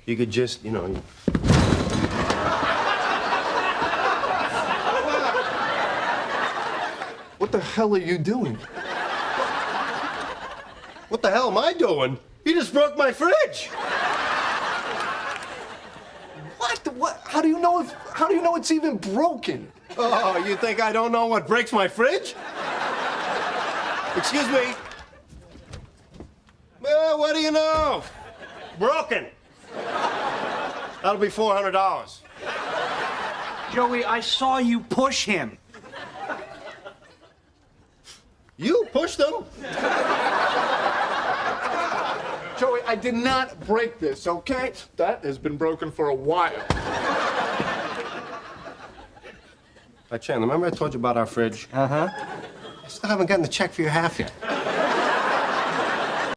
You could just, you know... What the hell are you doing? What the hell am I doing? You just broke my fridge! What? How do you know it's even broken? Oh, you think I don't know what breaks my fridge? Excuse me. Well, what do you know? Broken. That'll be $400. Joey, I saw you push him. You pushed him. Joey, I did not break this, okay? That has been broken for a while. Chandler, remember I told you about our fridge? Uh-huh. I still haven't gotten the check for your half yet.